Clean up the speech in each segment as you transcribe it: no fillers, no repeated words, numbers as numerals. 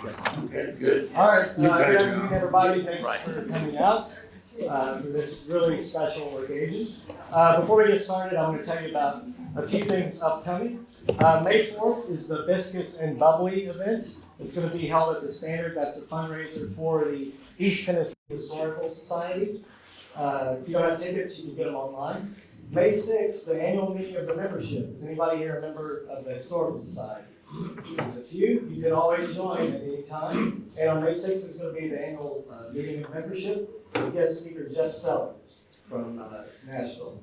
Okay, good. All right, good afternoon, everybody. Thanks for coming out for this really special occasion. Before we get started, I'm going to tell you about a few things upcoming. May 4th is the Biscuits and Bubbly event. It's going to be held at the Standard. That's a fundraiser for the East Tennessee Historical Society. If you don't have tickets, you can get them online. May 6th, the annual meeting of the membership. Is anybody here a member of the Historical Society? There's a few. You can always join at any time. And on May 6th is going to be the annual meeting of membership with guest speaker Jeff Sellers from Nashville.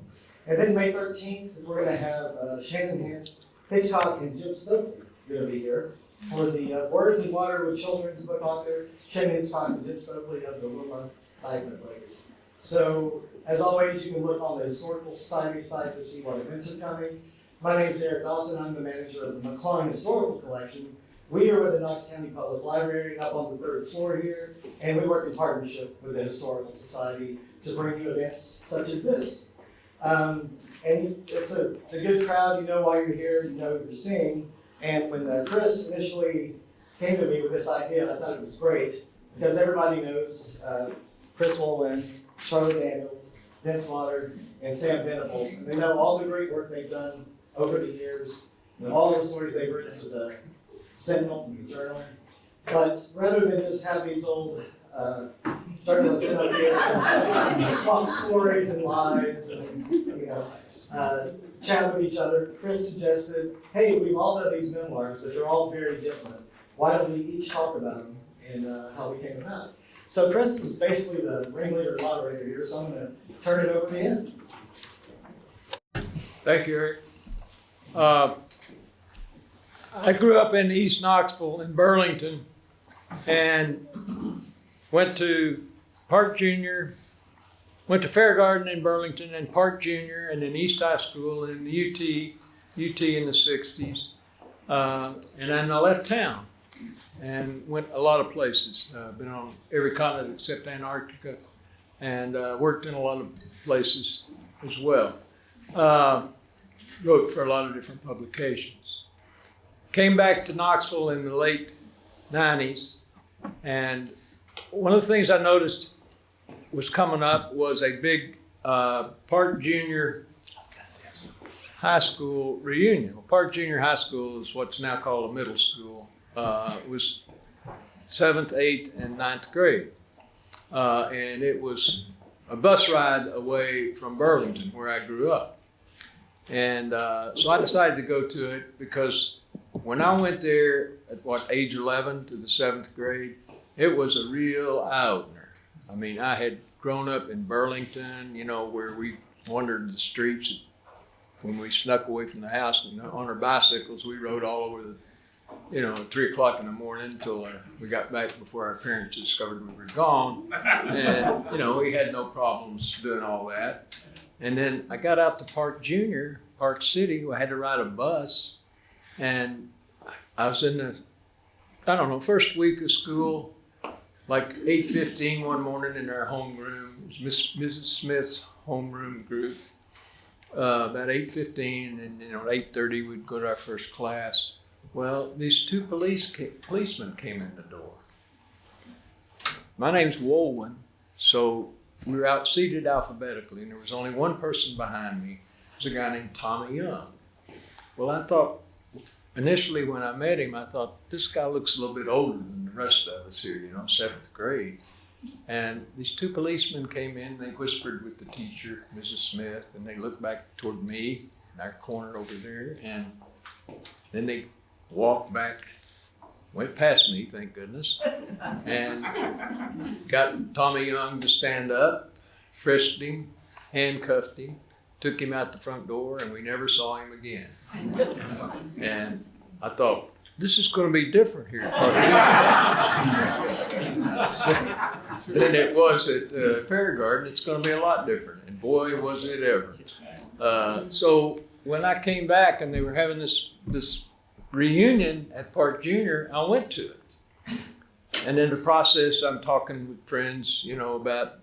And then May 13th, we're going to have Shannon Hitchcock and Jim Stokely going to be here for the Words and Water with Children's book author Shannon Hitchcock and Jim Stokely of the Wilma Dykeman Legacy. So, as always, you can look on the Historical Society site to see what events are coming. My name is Eric Dawson. I'm the manager of the McClellan Historical Collection. We are with the Knox County Public Library up on the 3rd floor here, and we work in partnership with the Historical Society to bring you events such as this. And it's a good crowd. You know why you're here. You know what you're seeing. And when Chris initially came to me with this idea, I thought it was great because everybody knows Chris Wohlwend, Charlie Daniels, Vince Vawter, and Sam Venable. And they know all the great work they've done over the years, and all the stories they've written for the Sentinel and the Journal. But rather than just have these old journalists sit up here and swap stories and lies and chat with each other, Chris suggested, hey, we've all done these memoirs, but they're all very different. Why don't we each talk about them and how we came about it? So Chris is basically the ringleader moderator here, so I'm going to turn it over to him. Thank you, Eric. I grew up in East Knoxville in Burlington and went to Park Junior, went to Fair Garden in Burlington and Park Junior and then East High School and the UT in the 60s. And then I left town and went a lot of places. Been on every continent except Antarctica and worked in a lot of places as well. Wrote for a lot of different publications. Came back to Knoxville in the late 90s, and one of the things I noticed was coming up was a big Park Junior High School reunion. Well, Park Junior High School is what's now called a middle school. It was 7th, 8th, and 9th grade. And it was a bus ride away from Burlington, where I grew up. And so I decided to go to it because when I went there at age 11 to the 7th grade, it was a real eye-opener. I mean, I had grown up in Burlington, where we wandered the streets when we snuck away from the house and on our bicycles. We rode all over at 3 o'clock in the morning until we got back before our parents discovered we were gone. And, we had no problems doing all that. And then I got out to Park Junior, Park City. I had to ride a bus. And I was in the, first week of school, like 8:15 one morning in our homeroom. It was Mrs. Smith's homeroom group. About 8:15, and then at 8:30 we'd go to our first class. Well, these two policemen came in the door. My name's Wohlwend, so we were out seated alphabetically, and there was only one person behind me. It was a guy named Tommy Young. Well, I thought, initially when I met him, I thought, this guy looks a little bit older than the rest of us here, 7th grade. And these two policemen came in, they whispered with the teacher, Mrs. Smith, and they looked back toward me in our corner over there, and then they walked back, went past me, thank goodness, and got Tommy Young to stand up, frisked him, handcuffed him, took him out the front door, and we never saw him again. And I thought, this is going to be different here. Than it was at Fair Garden. It's going to be a lot different. And boy, was it ever. So when I came back and they were having this reunion at Park Junior, I went to it. And in the process, I'm talking with friends, about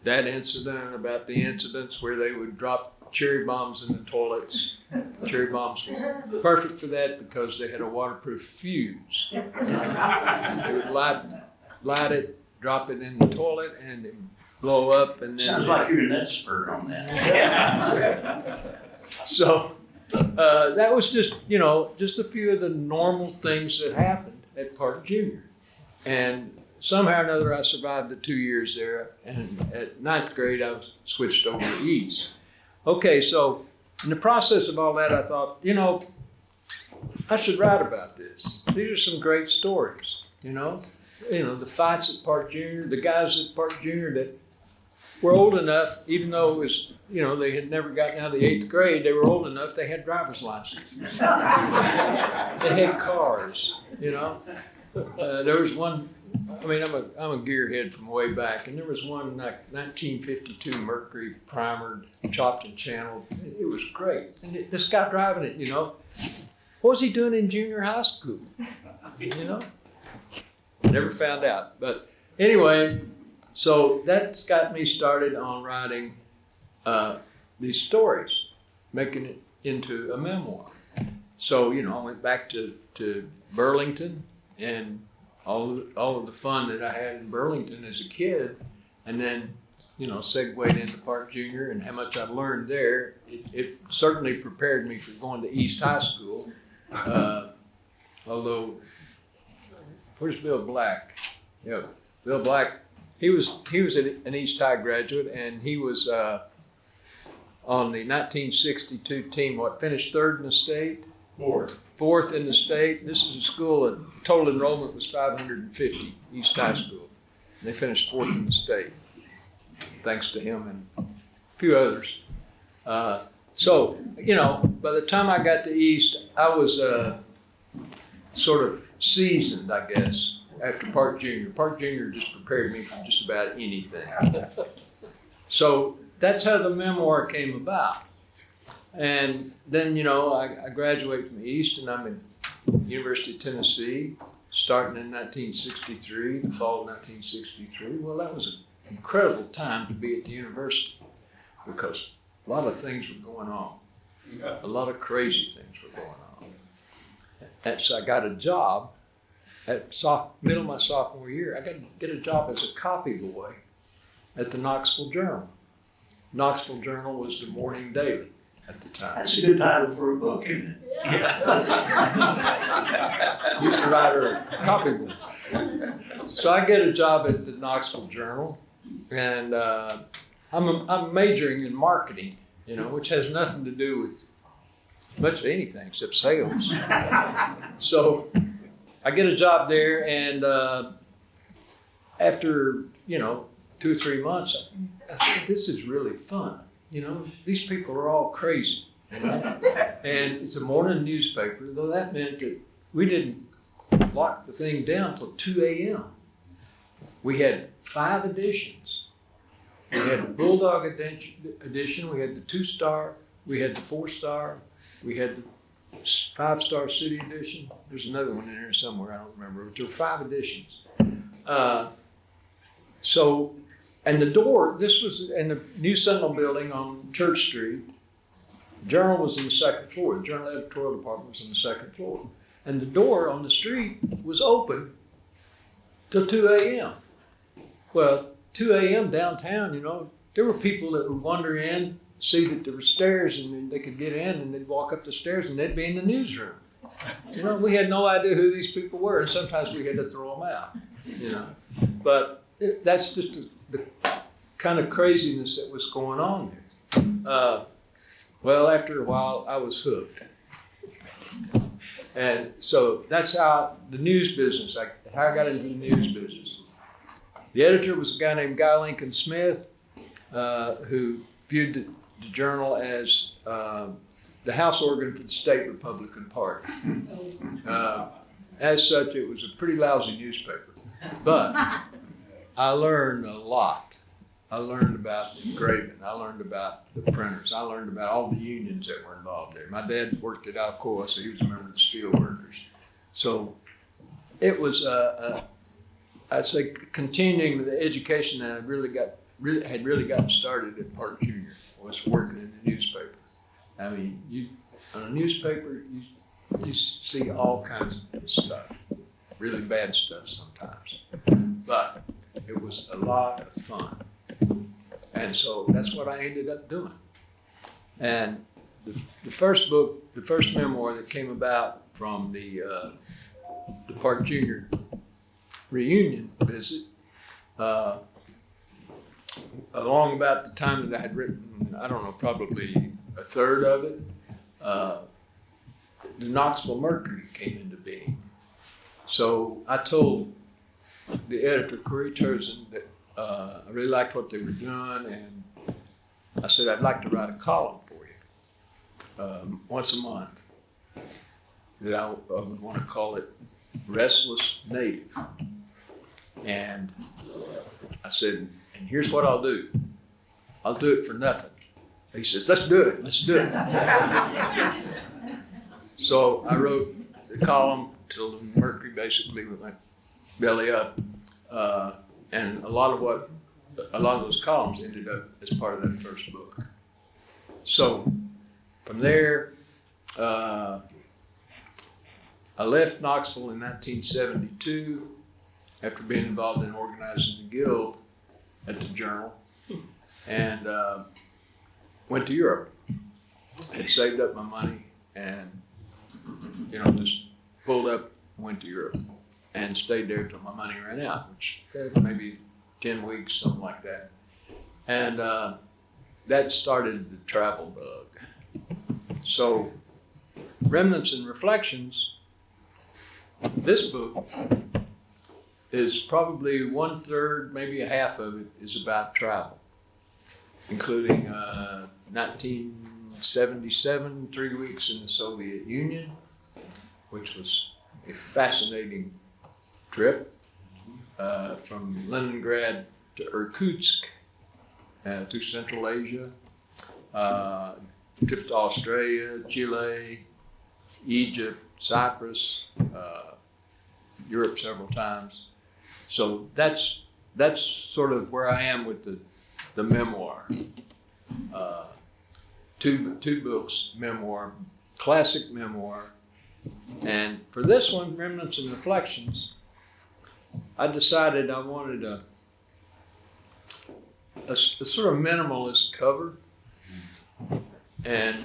that incident, about the incidents where they would drop cherry bombs in the toilets. Cherry bombs were perfect for that because they had a waterproof fuse. They would light it, drop it in the toilet, and it would blow up. And then Sounds like you're an expert on that. So that was just, just a few of the normal things that happened at Park Junior. And somehow or another, I survived the 2 years there. And at ninth grade, I was switched over to East. Okay, so in the process of all that, I thought, I should write about this. These are some great stories, the fights at Park Junior, the guys at Park Junior that were old enough, even though it was, they had never gotten out of the 8th grade, they were old enough, they had driver's licenses. They had cars, There was one, I'm a gearhead from way back, and there was one like 1952 Mercury primered, chopped and channeled. It was great. And this guy driving it, what was he doing in junior high school? Never found out. But anyway, so that's got me started on writing these stories, making it into a memoir. So, I went back to Burlington and all of the fun that I had in Burlington as a kid, and then, segued into Park Junior and how much I learned there. It certainly prepared me for going to East High School, although, where's Bill Black? Yeah, Bill Black, he was an East High graduate, and he was on the 1962 team, finished third in the state? Fourth in the state. This is a school that total enrollment was 550, East High School. And they finished fourth in the state, thanks to him and a few others. So, by the time I got to East, I was sort of seasoned, I guess, after Park Junior. Park Junior just prepared me for just about anything. So that's how the memoir came about. And then, I graduated from East, and I'm at University of Tennessee, starting in 1963, the fall of 1963. Well, that was an incredible time to be at the university because a lot of things were going on. A lot of crazy things were going on. And so I got a job at middle of my sophomore year. I got to get a job as a copy boy at the Knoxville Journal. Knoxville Journal was the morning daily at the time. That's a good title for a book, isn't it? Used to write a copy book. So I get a job at the Knoxville Journal, and I'm majoring in marketing, which has nothing to do with much of anything except sales. So I get a job there, and after 2 or 3 months, I said, this is really fun. These people are all crazy. And it's a morning newspaper, though that meant that we didn't lock the thing down till 2 a.m. We had 5 editions. We had the Bulldog edition, we had the 2-star, we had the 4-star, we had the 5-star City edition. There's another one in there somewhere, I don't remember, but there were 5 editions. And the door, this was in the News-Sentinel building on Church Street. The Journal was in the 2nd floor. The Journal editorial department was on the 2nd floor. And the door on the street was open till 2 a.m. Well, 2 a.m. downtown, there were people that would wander in, see that there were stairs, and they could get in, and they'd walk up the stairs, and they'd be in the newsroom. We had no idea who these people were, and sometimes we had to throw them out, But that's just the kind of craziness that was going on there. Well, after a while, I was hooked. And so that's how the news business, how I got into the news business. The editor was a guy named Guy Lincoln Smith, who viewed the Journal as the house organ for the state Republican Party. As such, it was a pretty lousy newspaper. But I learned a lot. I learned about engraving. I learned about the printers. I learned about all the unions that were involved there. My dad worked at Alcoa, so he was a member of the steel workers. So it was, I'd say, continuing the education that I had really gotten started at Park Junior. was working in the newspaper. I mean, on a newspaper, you see all kinds of stuff, really bad stuff sometimes. But it was a lot of fun. And so that's what I ended up doing. And the first book, the first memoir that came about from the Park Junior reunion visit, along about the time that I had written, I don't know, probably a third of it, the Knoxville Mercury came into being. So I told the editor, Corey Turzen, that I really liked what they were doing, and I said, I'd like to write a column for you once a month, that I would want to call it Restless Native. And I said, and here's what I'll do. I'll do it for nothing. He says, let's do it. So I wrote the column till the Mercury basically went belly up. And a lot of those columns ended up as part of that first book. So from there, I left Knoxville in 1972 after being involved in organizing the guild at the Journal, and went to Europe. Had saved up my money and, just pulled up, went to Europe, and stayed there till my money ran out, which maybe 10 weeks, something like that. And that started the travel bug. So Remnants and Reflections, this book is probably 1/3, maybe a half of it is about travel, including 1977, 3 weeks in the Soviet Union, which was a fascinating trip from Leningrad to Irkutsk, through Central Asia, trip to Australia, Chile, Egypt, Cyprus, Europe several times. So that's sort of where I am with the memoir. Two books, memoir, classic memoir. And for this one, Remnants and Reflections, I decided I wanted a sort of minimalist cover. And,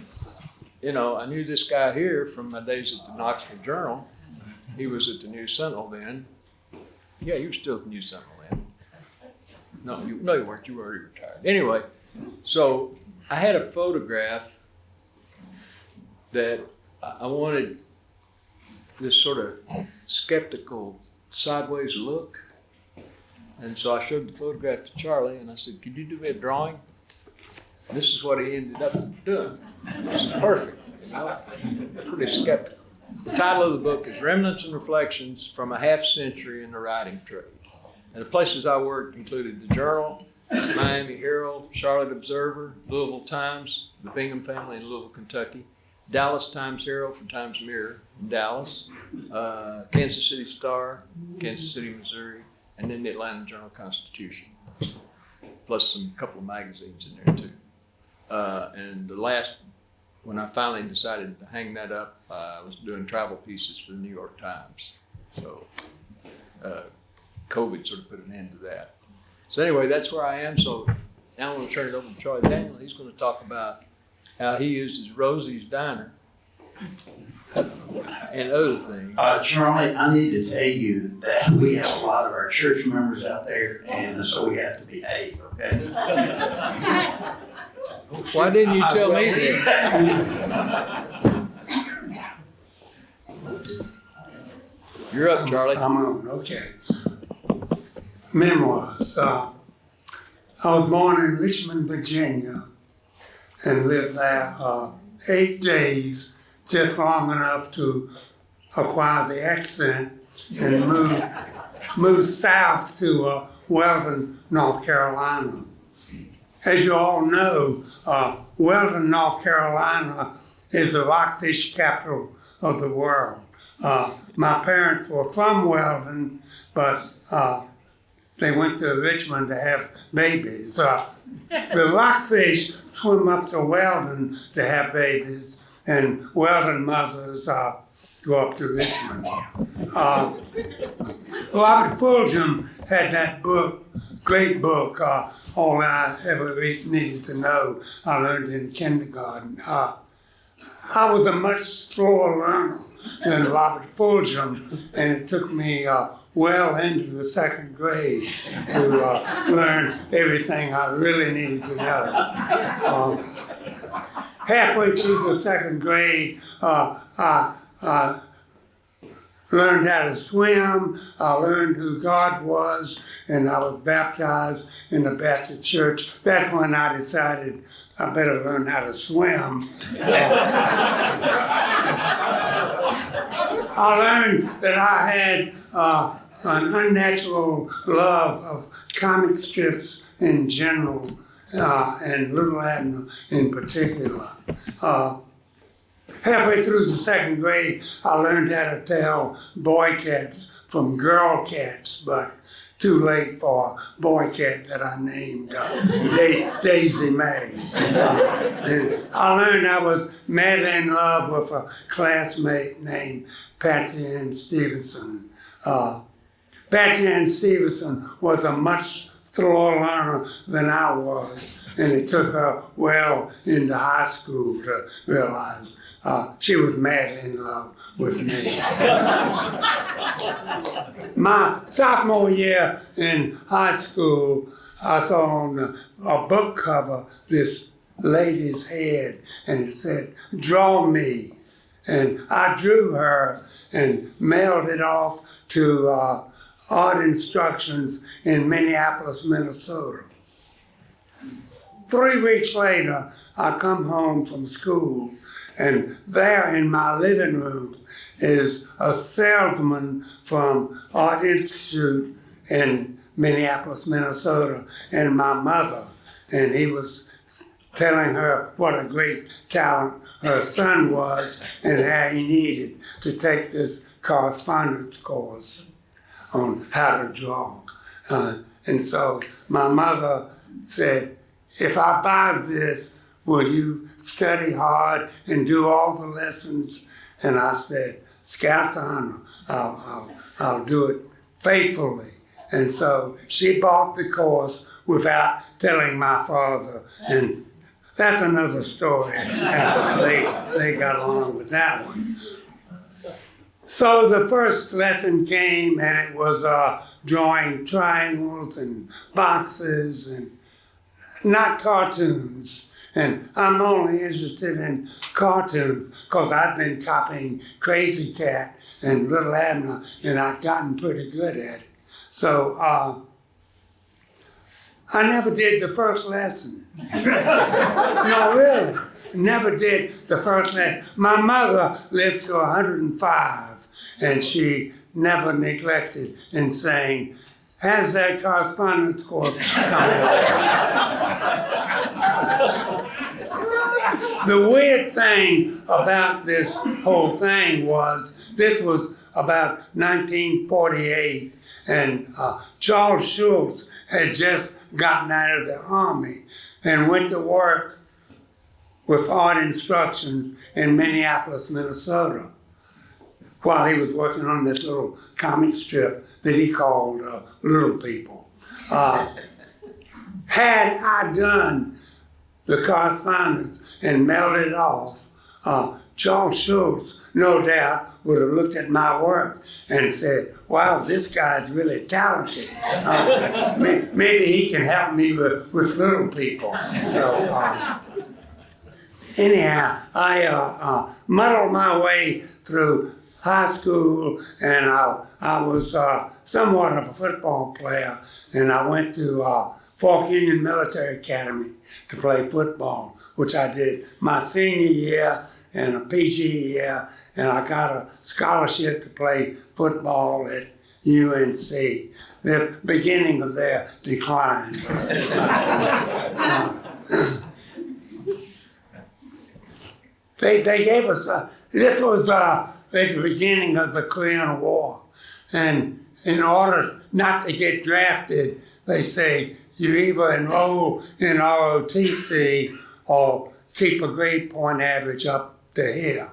I knew this guy here from my days at the Knoxville Journal. He was at the News-Sentinel then. Yeah, you were still at the News-Sentinel then. No, you weren't. You were already retired. Anyway, so I had a photograph that I wanted this sort of skeptical sideways look. And so I showed the photograph to Charlie and I said, could you do me a drawing? And this is what he ended up doing. This is perfect, pretty skeptical. The title of the book is Remnants and Reflections from a Half Century in the Writing Trade. And the places I worked included the Journal, Miami Herald, Charlotte Observer, Louisville Times, the Bingham family in Louisville, Kentucky, Dallas Times Herald for Times Mirror in Dallas, Kansas City Star, Kansas City, Missouri, and then the Atlanta Journal-Constitution, plus some couple of magazines in there too. And the last, when I finally decided to hang that up, I was doing travel pieces for the New York Times. So COVID sort of put an end to that. So anyway, that's where I am. So now I'm going to turn it over to Charlie Daniel. He's going to talk about how he uses Rosy's Diner and other things. Charlie, I need to tell you that we have a lot of our church members out there, and so we have to behave, okay? Why didn't you tell me that? You're up, Charlie. I'm on, okay. Memoirs. I was born in Richmond, Virginia, and lived there 8 days, just long enough to acquire the accent and move south to Weldon, North Carolina. As you all know, Weldon, North Carolina is the rockfish capital of the world. My parents were from Weldon, but they went to Richmond to have babies. The rockfish swim up to Weldon to have babies, and Weldon mothers go up to Richmond. Robert Fulghum had that book, great book, All I Ever Needed to Know, I learned in kindergarten. I was a much slower learner than Robert Fulghum, and it took me well into the second grade to learn everything I really needed to know. Halfway through the second grade, I learned how to swim, I learned who God was, and I was baptized in the Baptist church. That's when I decided I better learn how to swim. I learned that I had an unnatural love of comic strips in general, and Little Abner in particular. Halfway through the second grade, I learned how to tell boy cats from girl cats, but too late for a boy cat that I named Daisy May. And I learned I was madly in love with a classmate named Patsy Ann Stevenson. Patsy Ann Stevenson was a much slower learner than I was, and it took her well into high school to realize she was madly in love with me. My sophomore year in high school, I saw on a book cover this lady's head, and it said, "Draw me." And I drew her and mailed it off to Art Instructions in Minneapolis, Minnesota. 3 weeks later, I come home from school, and there in my living room is a salesman from Art Institute in Minneapolis, Minnesota, and my mother. And he was telling her what a great talent her son was and how he needed to take this correspondence course on how to draw. And so my mother said, "If I buy this, will you study hard and do all the lessons?" And I said, "Scout's honor, I'll do it faithfully." And so she bought the course without telling my father, and that's another story. They got along with that one. So the first lesson came, and it was drawing triangles and boxes and not cartoons. And I'm only interested in cartoons because I've been copying Crazy Cat and Little Abner, and I've gotten pretty good at it. So I never did the first lesson. No, really. Never did the first lesson. My mother lived to 105, and she never neglected in saying, "Has that correspondence course coming up?" The weird thing about this whole thing was, this was about 1948, and Charles Schulz had just gotten out of the Army and went to work with Art Instructions in Minneapolis, Minnesota, while he was working on this little comic strip that he called Little People. Had I done the correspondence and mailed it off, Charles Schulz, no doubt, would have looked at my work and said, "Wow, this guy's really talented. Maybe he can help me with Little People." So anyhow, I muddled my way through high school, and I was somewhat of a football player, and I went to Fork Union Military Academy to play football, which I did my senior year and a PG year, and I got a scholarship to play football at UNC, the beginning of their decline. They gave us, this was at the beginning of the Korean War, and in order not to get drafted, they say you either enroll in ROTC or keep a grade point average up to here.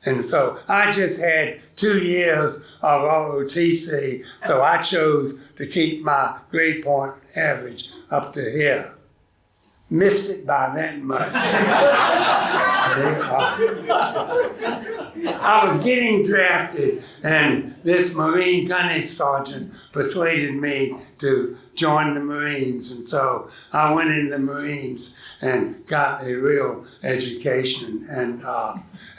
And so I just had 2 years of ROTC, so I chose to keep my grade point average up to here. Missed it by that much. I was getting drafted, and this Marine gunnery sergeant persuaded me to join the Marines, and so I went in the Marines and got a real education. And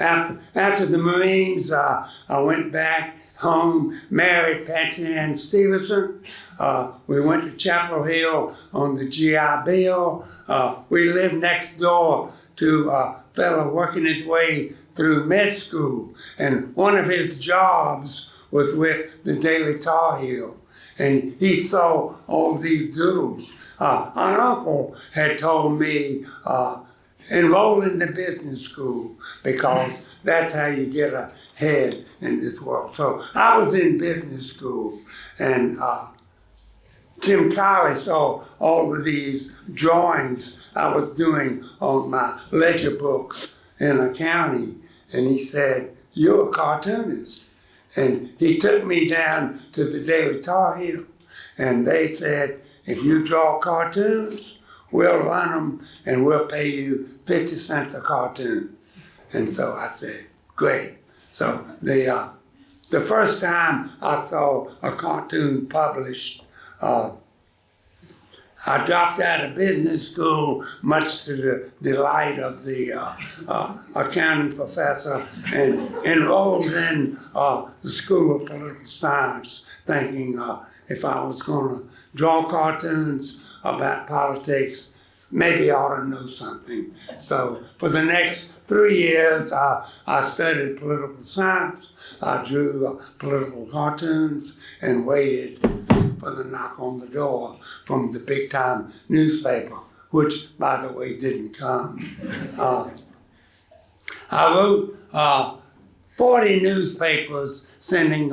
after the Marines, I went back home, married Patsy Ann Stevenson. We went to Chapel Hill on the GI Bill. We lived next door to a fellow working his way through med school, and one of his jobs was with the Daily Tar Heel, and he saw all these dudes. An uncle had told me, enroll in the business school because that's how you get ahead in this world. So I was in business school, and Jim Colley saw all of these drawings I was doing on my ledger books in accounting, and he said, "You're a cartoonist." And he took me down to the Daily Tar Heel, and they said, "If you draw cartoons, we'll run them and we'll pay you 50 cents a cartoon." And so I said, great. So the first time I saw a cartoon published, I dropped out of business school, much to the delight of the accounting professor, and enrolled in the School of Political Science, thinking if I was going to draw cartoons about politics, maybe I ought to know something. So for the next 3 years, I studied political science. I drew political cartoons and waited for the knock on the door from the big-time newspaper, which, by the way, didn't come. I wrote 40 newspapers sending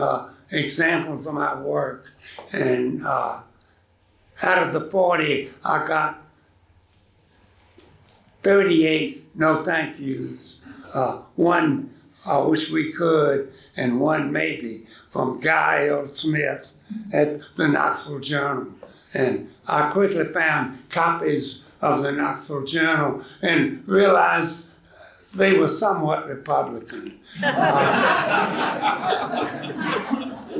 examples of my work, and out of the 40, I got 38 no thank yous, one I wish we could, and one maybe from Guy L. Smith at the Knoxville Journal. And I quickly found copies of the Knoxville Journal and realized they were somewhat Republican.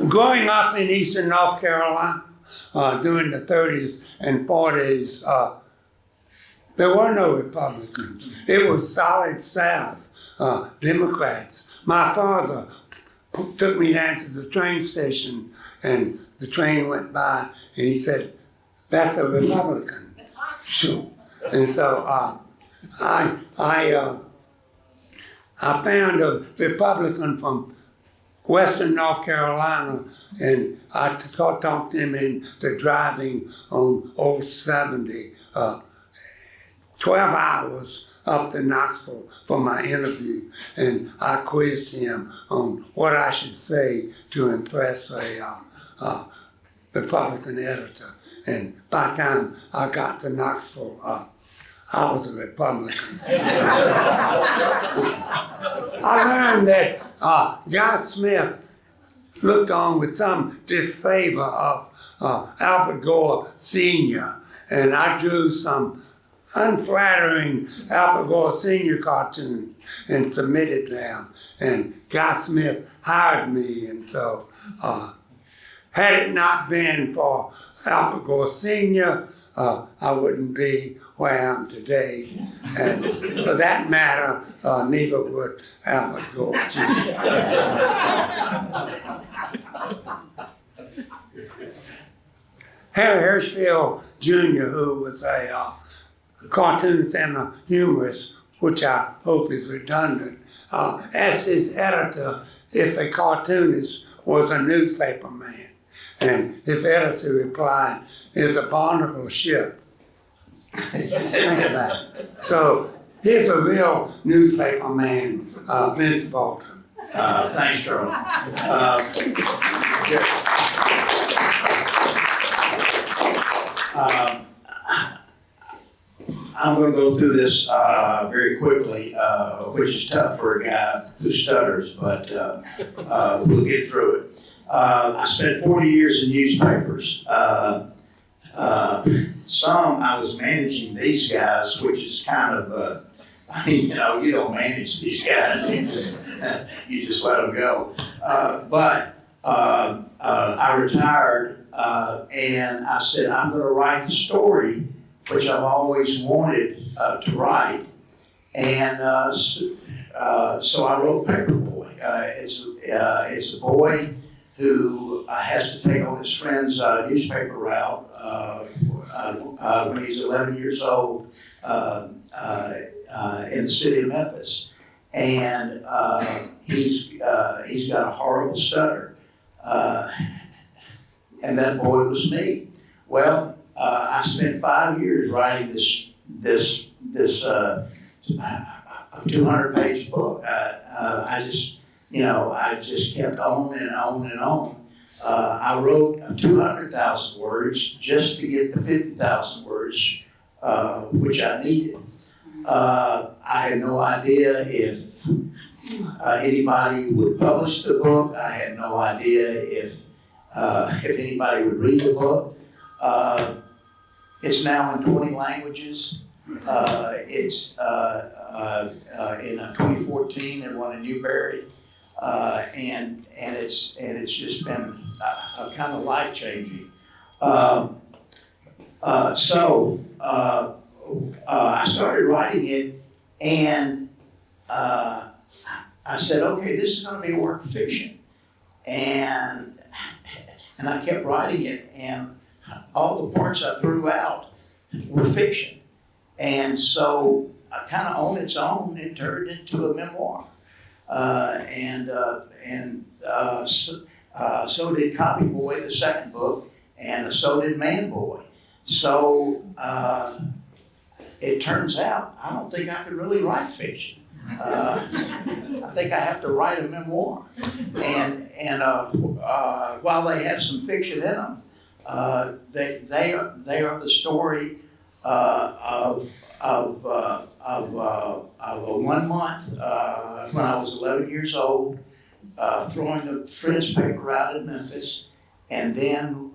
Growing up in eastern North Carolina during the 30s and 40s, there were no Republicans. It was solid South, Democrats. My father took me down to the train station, and the train went by, and he said, "That's a Republican." Sure. And so I found a Republican from Western North Carolina, and I talked him into driving on Old 70, 12 hours up to Knoxville for my interview, and I quizzed him on what I should say to impress a Republican editor. And by the time I got to Knoxville, I was a Republican. I learned that Guy Smith looked on with some disfavor of Albert Gore Sr., and I drew some unflattering Albert Gore Sr. cartoons and submitted them. And Guy Smith hired me, and so had it not been for Albert Gore Sr., I wouldn't be where I am today. And for that matter, neither would Albert Gore Jr. Harry Hirschfield Jr., who was a cartoonist and a humorist, which I hope is redundant, asked his editor if a cartoonist was a newspaper man. And his editor replied, "It's a barnacle ship." Think about it. So here's a real newspaper man, Vince Vawter. Thanks, Charlie. I'm going to go through this very quickly, which is tough for a guy who stutters, but we'll get through it. I spent 40 years in newspapers. Some I was managing these guys, which is kind of, you don't manage these guys, you just let them go. But I retired and I said, I'm going to write the story which I've always wanted to write. And so I wrote Paperboy. It's a boy who has to take on his friend's newspaper route when he's 11 years old in the city of Memphis. And he's got a horrible stutter. And that boy was me. Well, I spent 5 years writing this 200-page book. I just kept on and on and on. I wrote 200,000 words just to get the 50,000 words, which I needed. I had no idea if anybody would publish the book. I had no idea if anybody would read the book. It's now in 20 languages. It's in 2014 it won a Newbery, and it's just been kind of life changing. So I started writing it, and I said, okay, this is going to be a work of fiction, and I kept writing it, and all the parts I threw out were fiction. And so kind of on its own, it turned into a memoir. So did Copy Boy, the second book, and so did Man Boy. So it turns out I don't think I could really write fiction. I think I have to write a memoir. And while they have some fiction in them, they are the story of a 1 month when I was 11 years old, throwing a friend's paper out in Memphis, and then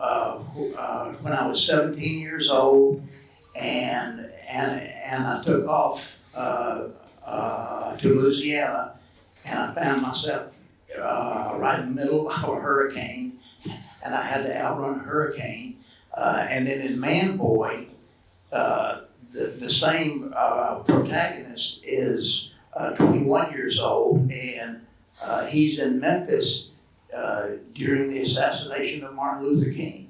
when I was 17 years old, and I took off to Louisiana, and I found myself right in the middle of a hurricane, and I had to outrun a hurricane. And then in Man Boy, the same protagonist is 21 years old, and he's in Memphis during the assassination of Martin Luther King,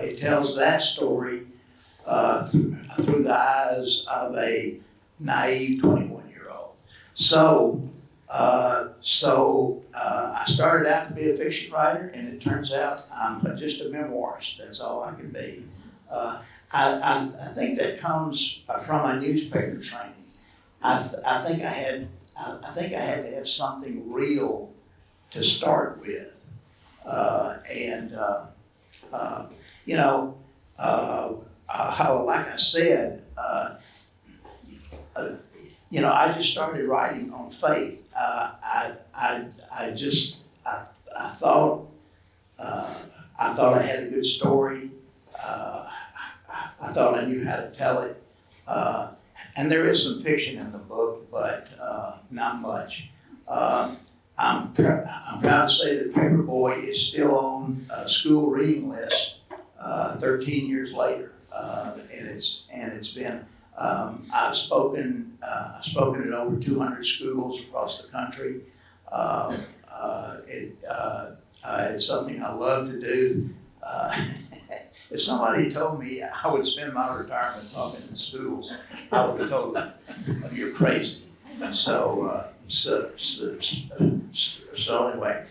it tells that story through the eyes of a naive 21-year-old. So I started out to be a fiction writer, and it turns out I'm just a memoirist. That's all I can be. I think that comes from my newspaper training. I think I had to have something real to start with, like I said, I just started writing on faith. I thought I had a good story. I thought I knew how to tell it. And there is some fiction in the book, but not much. I'm proud to say that Paperboy is still on a school reading list 13 years later, and it's been. I've spoken at over 200 schools across the country. It's something I love to do. If somebody told me I would spend my retirement talking to schools, I would have told them, "You're crazy." So anyway,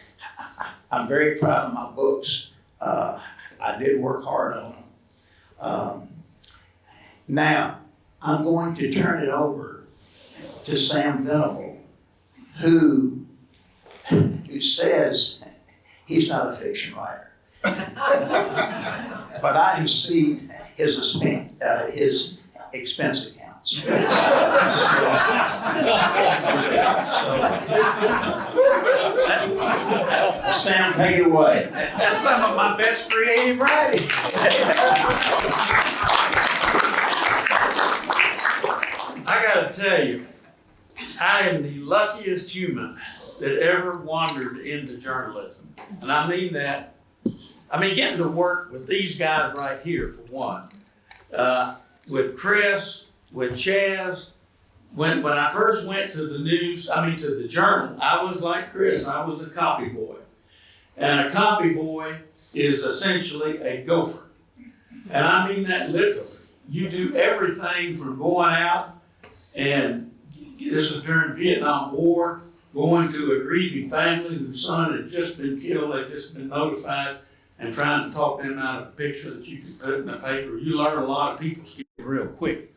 I'm very proud of my books. I did work hard on them. Now, I'm going to turn it over to Sam Venable, who says he's not a fiction writer. But I have seen his expense accounts. Sam, take it away. That's some of my best creative writing. I gotta tell you, I am the luckiest human that ever wandered into journalism. And I mean that, getting to work with these guys right here, for one. With Chris, with Chaz. When I first went to the to the journal, I was like Chris, I was a copy boy. And a copy boy is essentially a gopher. And I mean that literally. You do everything from going out, and this was during the Vietnam War, going to a grieving family whose son had just been killed, they'd just been notified, and trying to talk them out of a picture that you can put in the paper. You learn a lot of people skills real quick.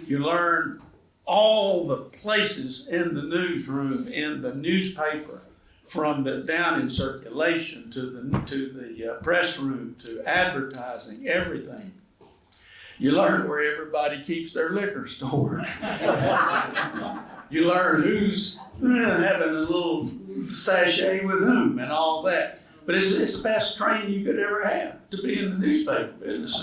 You learn all the places in the newsroom, in the newspaper, from the down in circulation to the press room to advertising, everything. You learn where everybody keeps their liquor stored. You learn who's having a little sachet with whom and all that. But it's the best training you could ever have, to be in the newspaper business.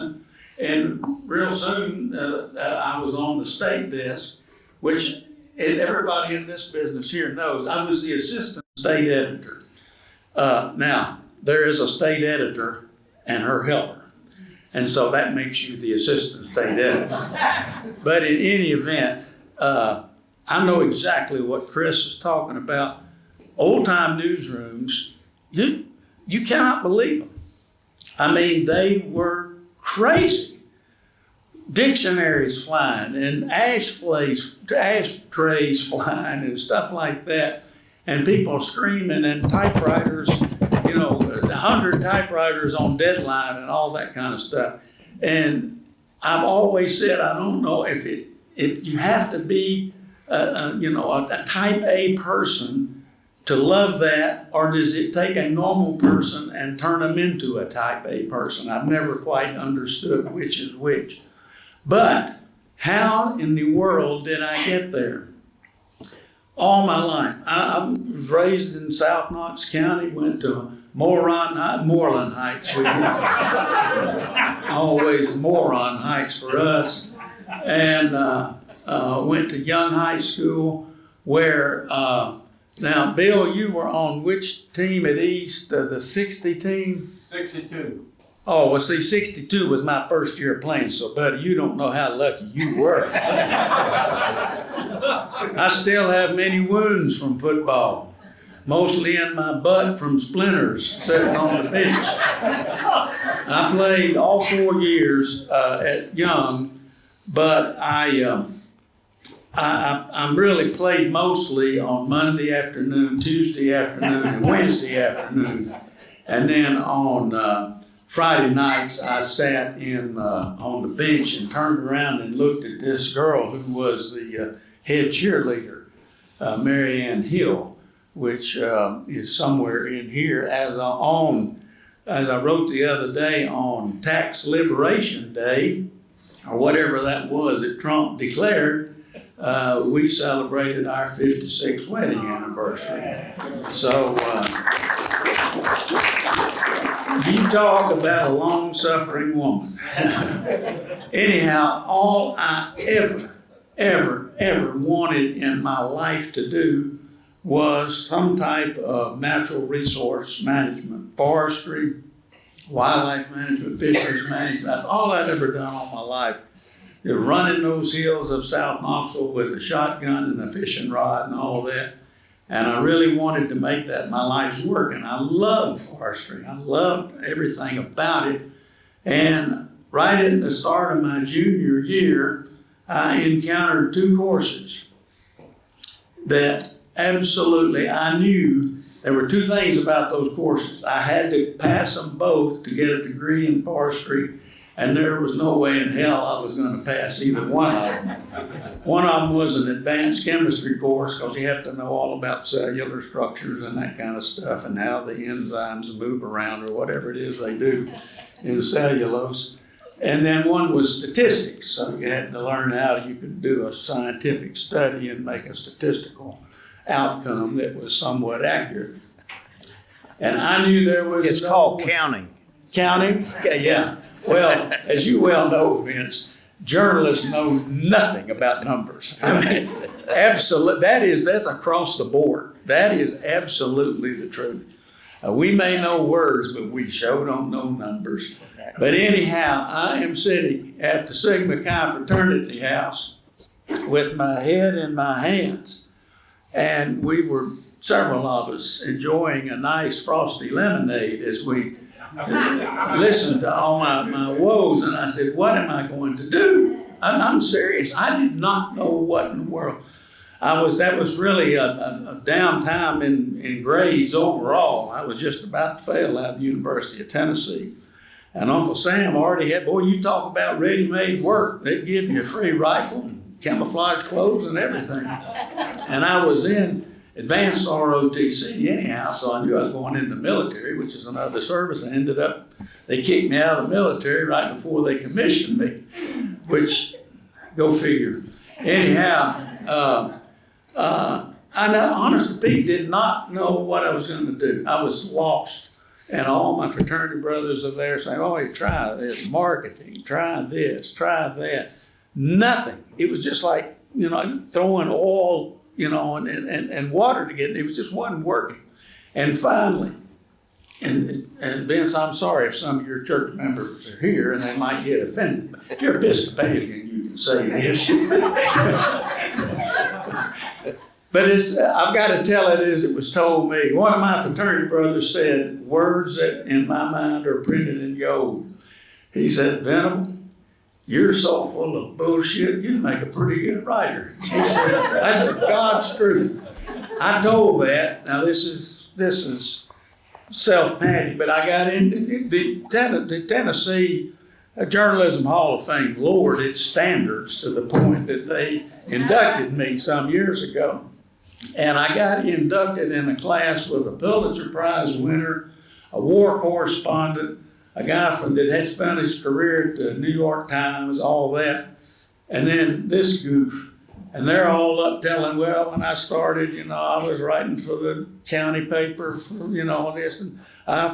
And real soon, I was on the state desk, which everybody in this business here knows. I was the assistant state editor. Now, there is a state editor and her helper. And so that makes you the assistant state editor. But in any event, I know exactly what Chris is talking about. Old-time newsrooms, you cannot believe them. They were crazy. Dictionaries flying and ashtrays flying and stuff like that. And people screaming and typewriters, 100 typewriters on deadline and all that kind of stuff. And I've always said, I don't know if you have to be a type A person to love that, or does it take a normal person and turn them into a type A person? I've never quite understood which is which. But how in the world did I get there? All my life. I was raised in South Knox County, went to Moreland Heights. Always Moron Heights for us. And went to Young High School where, now Bill, you were on which team at East? The 60 team? 62. Oh, well, see, 62 was my first year playing, so buddy, you don't know how lucky you were. I still have many wounds from football, mostly in my butt from splinters sitting on the bench. I played all 4 years at Young, but I really played mostly on Monday afternoon, Tuesday afternoon, and Wednesday afternoon. And then on Friday nights, I sat on the bench and turned around and looked at this girl who was the head cheerleader, Mary Ann Hill, which is somewhere in here. As I wrote the other day, on Tax Liberation Day, or whatever that was that Trump declared, we celebrated our 56th wedding anniversary. So, you talk about a long-suffering woman. Anyhow, all I ever wanted in my life to do was some type of natural resource management, forestry, wildlife management, fisheries management. That's all I'd ever done all my life. You're running those hills of South Knoxville with a shotgun and a fishing rod and all that. And I really wanted to make that my life's work. And I loved forestry. I loved everything about it. And right at the start of my junior year, I encountered 2 courses that absolutely I knew. There were 2 things about those courses. I had to pass them both to get a degree in forestry, and there was no way in hell I was going to pass either one of them. One of them was an advanced chemistry course because you have to know all about cellular structures and that kind of stuff and how the enzymes move around or whatever it is they do in cellulose. And then one was statistics, so you had to learn how you could do a scientific study and make a statistical outcome that was somewhat accurate. And I knew there was... It's called counting. Counting? Yeah. Well, as you well know, Vince, journalists know nothing about numbers. I mean, that's across the board. That is absolutely the truth. We may know words, but we sure don't know numbers. But anyhow, I am sitting at the Sigma Chi fraternity house with my head in my hands. And we were, several of us, enjoying a nice frosty lemonade as we listened to all my woes. And I said, what am I going to do? I'm serious. I did not know what in the world. That was really a downtime in grades overall. I was just about to fail out of the University of Tennessee. And Uncle Sam already had, boy, you talk about ready-made work. They'd give you a free rifle and camouflage clothes and everything. And I was in advanced ROTC anyhow, so I knew I was going into the military, which is another service. I ended up, they kicked me out of the military right before they commissioned me, which, go figure. Anyhow, I know, honest to Pete, did not know what I was going to do. I was lost. And all my fraternity brothers are there saying, oh, you try this, marketing, try this, try that. Nothing. It was just like, throwing oil, and water together. It just wasn't working. And finally, and Vince, I'm sorry if some of your church members are here and they might get offended. But if you're Episcopalian, you can say this. But I've got to tell it as it was told me. One of my fraternity brothers said, words that in my mind are printed in gold. He said, Venable, you're so full of bullshit, you'd make a pretty good writer. He said, that's God's truth. I told that. Now this is self-pity, but I got into the Tennessee Journalism Hall of Fame lowered its standards to the point that they inducted me some years ago. And I got inducted in a class with a Pulitzer Prize winner, a war correspondent, a guy that had spent his career at the New York Times, all that. And then this goof. And they're all up telling, well, when I started, I was writing for the county paper for, this. And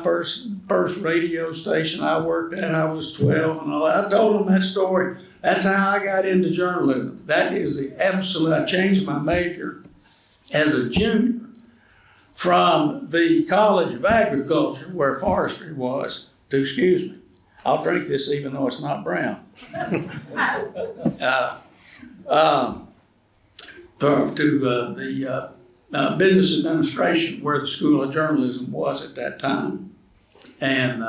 first radio station I worked at, I was 12 and all that. I told them that story. That's how I got into journalism. That is the absolute, I changed my major as a junior from the College of Agriculture, where forestry was, to, excuse me, I'll drink this even though it's not brown, to the business administration, where the School of Journalism was at that time. And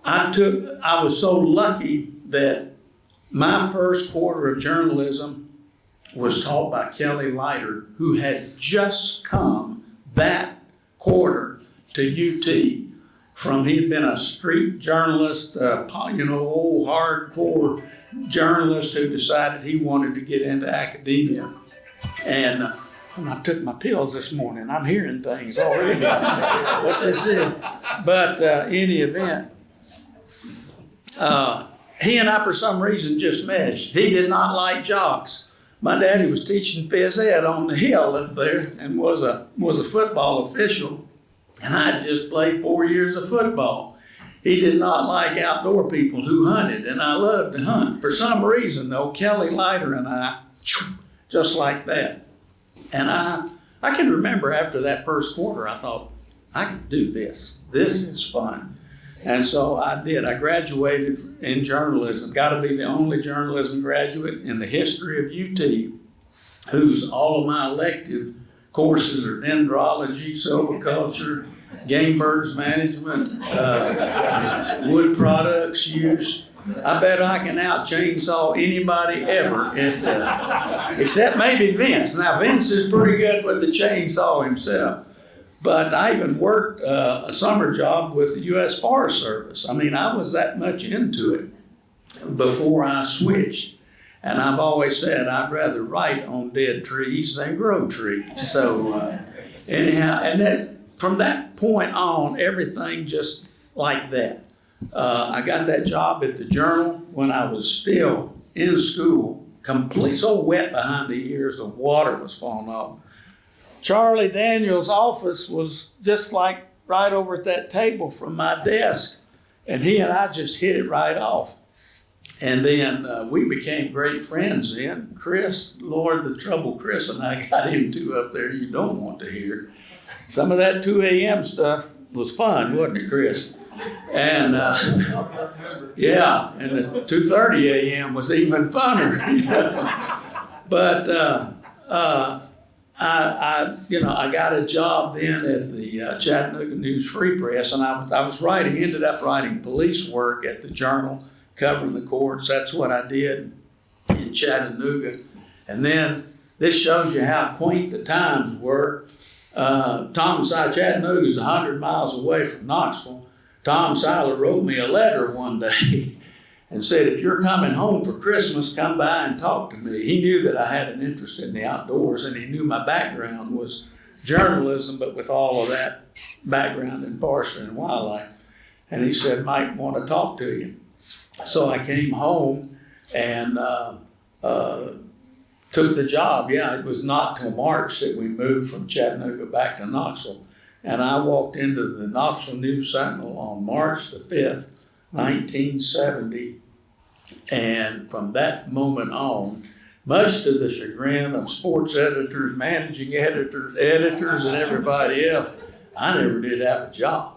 I was so lucky that my first quarter of journalism was taught by Kelly Leiter, who had just come that quarter to UT from, he had been a street journalist, old hardcore journalist who decided he wanted to get into academia. And I took my pills this morning. I'm hearing things already, what this is. But in any event, he and I, for some reason, just meshed. He did not like jocks. My daddy was teaching phys ed on the hill up there and was a football official. And I had just played 4 years of football. He did not like outdoor people who hunted, and I loved to hunt. For some reason, though, Kelly Leiter and I, just like that. And I can remember after that first quarter, I thought, I can do this. This is fun. And so I did. I graduated in journalism. Got to be the only journalism graduate in the history of UT whose all of my elective courses are dendrology, silviculture, game birds management, wood products use. I bet I can out-chainsaw anybody ever, except maybe Vince. Now, Vince is pretty good with the chainsaw himself. But I even worked a summer job with the U.S. Forest Service. I mean, I was that much into it. before I switched. And I've always said I'd rather write on dead trees than grow trees. So anyhow, and that from that point on, everything just like that. I got that job at the Journal when I was still in school, completely so wet behind the ears, the water was falling off. Charlie Daniels' office was just like right over at that table from my desk. And he and I just hit it right off. And then we became great friends then. Chris, Lord, the trouble Chris and I got into up there, you don't want to hear. Some of that 2 a.m. stuff was fun, wasn't it, Chris? And yeah, and the 2:30 a.m. was even funner. But I got a job then at the Chattanooga News Free Press, and I was ended up writing police work at the Journal, covering the courts. That's what I did in Chattanooga. And then this shows you how quaint the times were. Chattanooga is 100 miles away from Knoxville. Tom Seiler wrote me a letter one day and said, if you're coming home for Christmas, come by and talk to me. He knew that I had an interest in the outdoors, and he knew my background was journalism, but with all of that background in forestry and wildlife. And he said, Mike, want to talk to you. So I came home and took the job. Yeah, it was not till March that we moved from Chattanooga back to Knoxville. And I walked into the Knoxville News-Sentinel on March the 5th, 1970. And from that moment on, much to the chagrin of sports editors, managing editors, and everybody else, I never did have a job.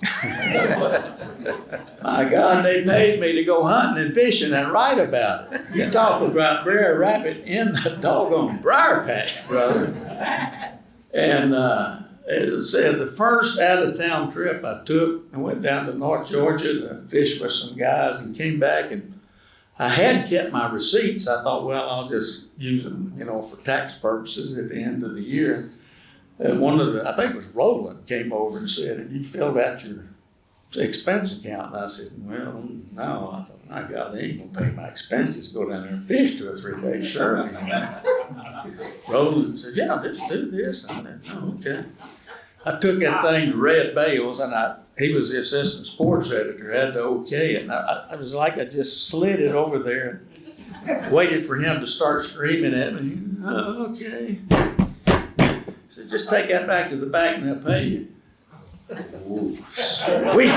My God, they paid me to go hunting and fishing and write about it. You talk about Brer Rabbit in the doggone briar patch, brother. And as I said, the first out-of-town trip I took, I went down to North Georgia to fish with some guys and came back, and I had kept my receipts. I thought, well, I'll just use them, for tax purposes at the end of the year. And I think it was Roland, came over and said, have you filled out your expense account? And I said, well, no. I thought, my God, they ain't gonna pay my expenses, go down there and fish 2 or 3 days, sure. Roland said, yeah, just do this. I said, oh, okay. I took that thing to Red Bales, and he was the assistant sports editor, had to okay it. And I was like, I just slid it over there and waited for him to start screaming at me. Oh, okay. He said, just take that back to the bank and they'll pay you. Ooh, sweet.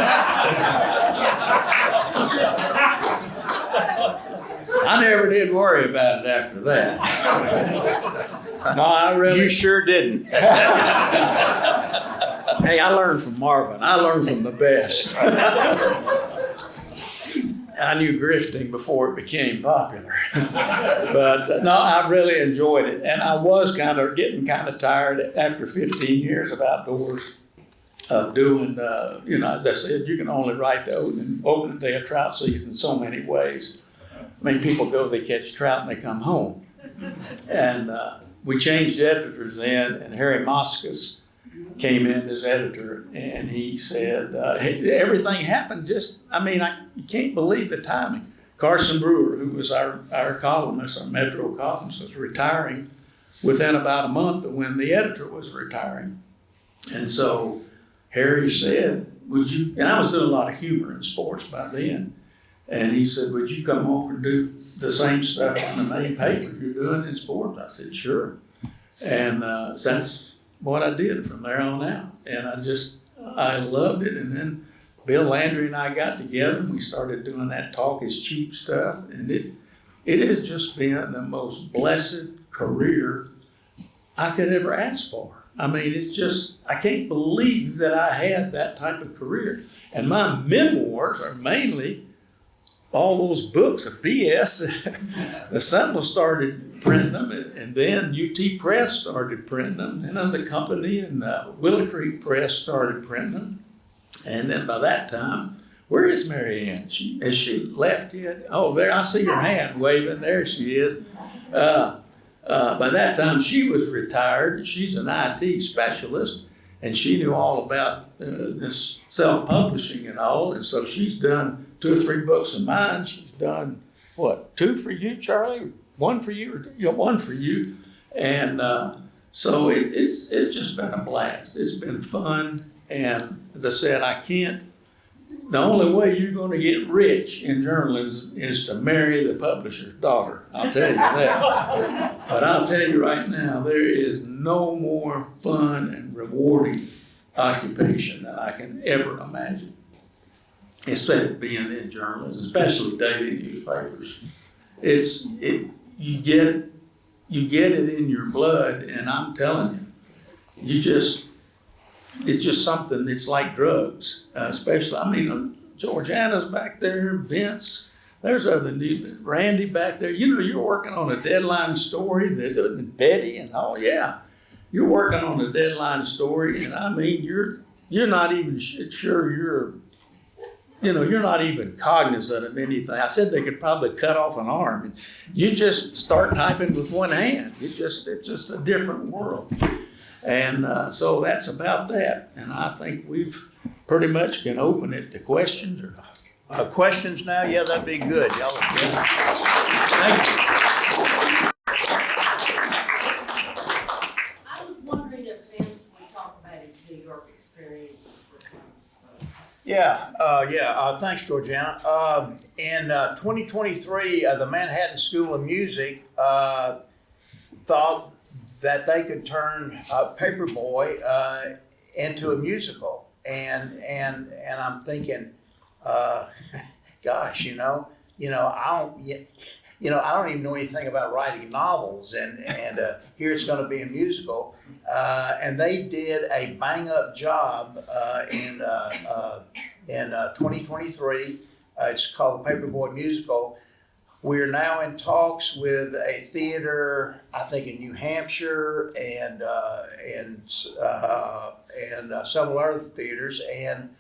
I never did worry about it after that. No, I really. You sure didn't. Hey, I learned from Marvin. I learned from the best. I knew grifting before it became popular. But no, I really enjoyed it. And I was getting kind of tired after 15 years of outdoors of doing, as I said, you can only write the opening day of trout season so many ways. I mean, people go, they catch trout and they come home. And we changed editors then, and Harry Moscas came in as editor, and he said, everything happened you can't believe the timing. Carson Brewer, who was our columnist, our Metro columnist, was retiring within about a month of when the editor was retiring. And so Harry said, and I was doing a lot of humor in sports by then, and he said, would you come over and do the same stuff on the main paper you're doing in sports? I said, sure. And so that's what I did from there on out. And I loved it. And then Bill Landry and I got together and we started doing that talk is cheap stuff. And it has just been the most blessed career I could ever ask for. I mean, I can't believe that I had that type of career. And my memoirs are mainly all those books of BS. The Sentinel started printing them, and then UT Press started printing them. And another company in Willow Creek Press started printing them. And then by that time, where is Mary Ann? Has she left yet? Oh, there, I see her hand waving. There she is. By that time, she was retired. She's an IT specialist, and she knew all about this self-publishing and all. And so she's done 2 or 3 books of mine. She's done what, 2 for you, Charlie? 1 for you, or 1 for you? And so it's just been a blast. It's been fun. And as I said, the only way you're going to get rich in journalism is to marry the publisher's daughter. I'll tell you that. But I'll tell you right now, there is no more fun and rewarding occupation that I can ever imagine, except being in journalism, especially daily newspapers. You get it in your blood, and I'm telling you, it's just something that's like drugs, especially, Georgiana's back there, Vince, there's other new, Randy back there. You're working on a deadline story, there's Betty, and you're working on a deadline story, and you're not even sure you're not even cognizant of anything. I said they could probably cut off an arm, and you just start typing with one hand. It's just a different world. And so that's about that. And I think we've pretty much can open it to questions. Questions now? Yeah, that'd be good. Y'all are good. Thank you. I was wondering if Vince would talk about his New York experience. Thanks, Georgiana. In 2023, the Manhattan School of Music thought that they could turn Paperboy into a musical, and I'm thinking, gosh, I don't even know anything about writing novels, and here it's going to be a musical, and they did a bang up job in 2023. It's called the Paperboy Musical. We're now in talks with a theater, I think in New Hampshire and several other theaters, and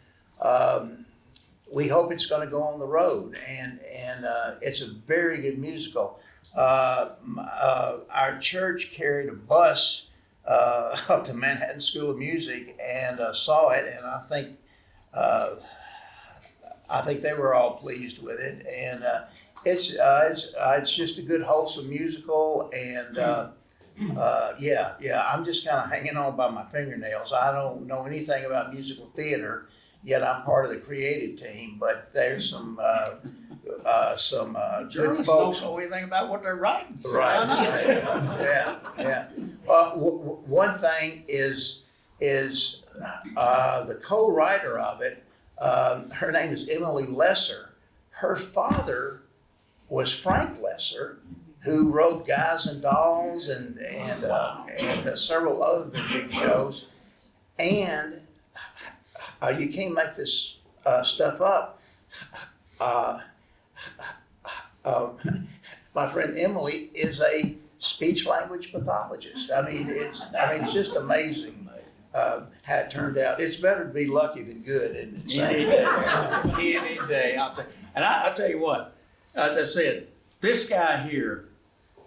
we hope it's going to go on the road. And it's a very good musical. Our church carried a bus up to Manhattan School of Music and saw it, and I think they were all pleased with it, and it's just a good, wholesome musical, and I'm just kind of hanging on by my fingernails. I don't know anything about musical theater, yet I'm part of the creative team. But there's some good Journalists folks. don't know anything about what they're writing. So Right. why not? Yeah. One thing is the co-writer of it. Her name is Emily Lesser. Her father was Frank Lesser, who wrote Guys and Dolls and several other big shows. And you can't make this stuff up. My friend Emily is a speech language pathologist. It's just amazing how it turned out. It's better to be lucky than good, isn't it? Any day. I'll tell you what, as I said, this guy here,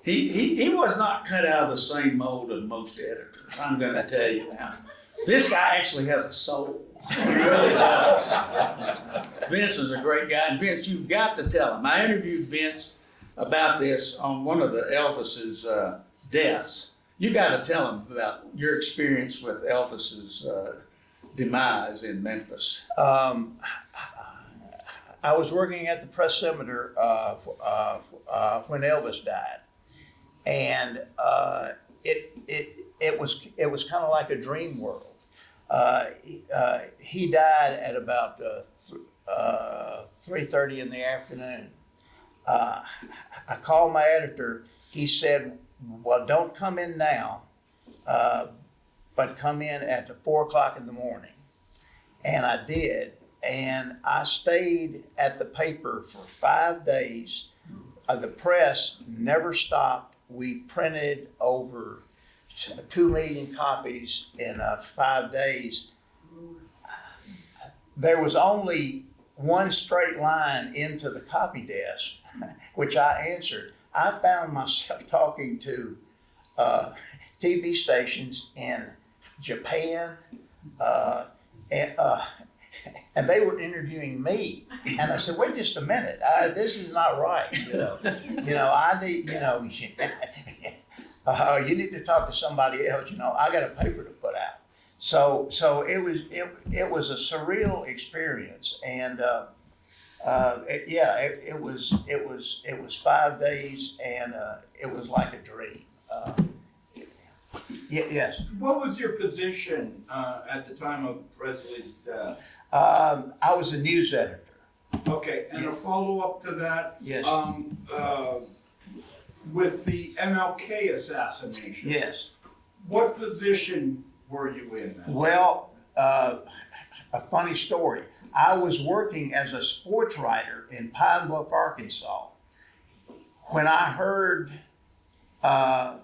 he was not cut out of the same mold as most editors. I'm going to tell you now. This guy actually has a soul. He really does. Vince is a great guy. And Vince, you've got to tell him. I interviewed Vince about this on one of the Elvis's deaths. You got to tell him about your experience with Elvis's demise in Memphis. I was working at the press center when Elvis died, and it was kind of like a dream world. He died at about 3:30 in the afternoon. I called my editor. He said, "Well, don't come in now, but come in at 4 o'clock in the morning." And I did. And I stayed at the paper for 5 days. The press never stopped. We printed over 2 million copies in 5 days. There was only one straight line into the copy desk, which I answered. I found myself talking to TV stations in Japan, and they were interviewing me. And I said, wait just a minute, this is not right, you know. I need, you need to talk to somebody else, I got a paper to put out. So it was a surreal experience, and it was 5 days, and it was like a dream. Yes. What was your position at the time of Presley's death? I was a news editor. Okay, and a follow-up to that. Yes. With the MLK assassination. Yes. What position were you in then? Well, a funny story. I was working as a sports writer in Pine Bluff, Arkansas, when I heard of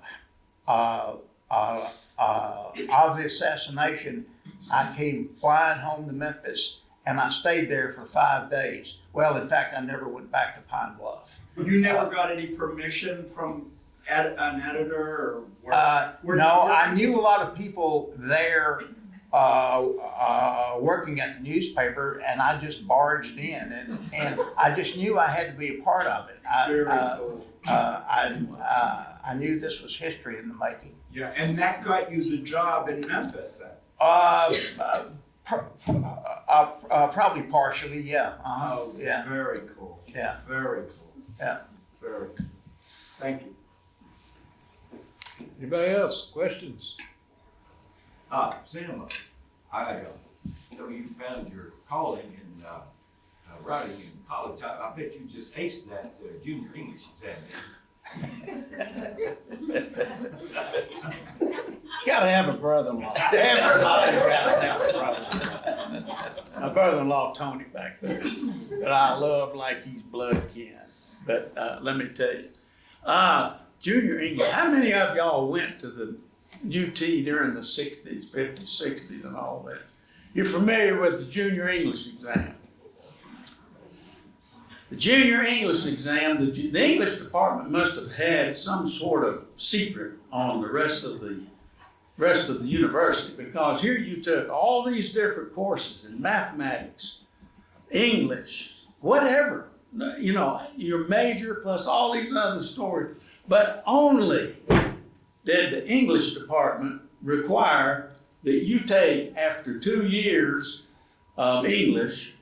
the assassination. I came flying home to Memphis, and I stayed there for 5 days. Well, in fact, I never went back to Pine Bluff. You never got any permission from an editor, or no, I knew a lot of people there working at the newspaper, and I just barged in, and I just knew I had to be a part of it. I knew this was history in the making. Yeah, and that got you the job in Memphis then? Probably partially, yeah. Oh, yeah. Very cool. Yeah. Very cool. Yeah. Very cool. Thank you. Anybody else? Questions? Sam, I know you found your calling in writing in college. I bet you just aced that junior English examination. Gotta have a brother-in-law. Everybody gotta have a brother-in-law. My brother-in-law Tony back there, that I love like he's blood kin. But let me tell you, junior English. How many of y'all went to the UT during the 60s, 50s, 60s, and all that? You're familiar with the junior English exam. The junior English exam, the English department must have had some sort of secret on the rest of the university, because here you took all these different courses in mathematics, English, whatever, your major plus all these other stories, but only did the English department require that you take, after 2 years of English,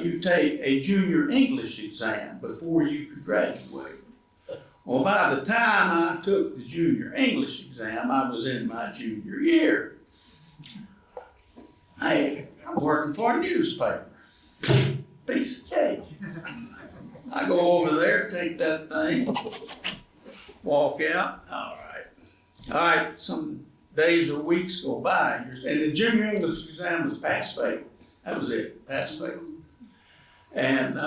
you take a junior English exam before you could graduate. Well, by the time I took the junior English exam, I was in my junior year. I'm working for a newspaper. Piece of cake. I go over there, take that thing, walk out. All right, some days or weeks go by, and the junior English exam was pass-fail. That was it, pass-fail. And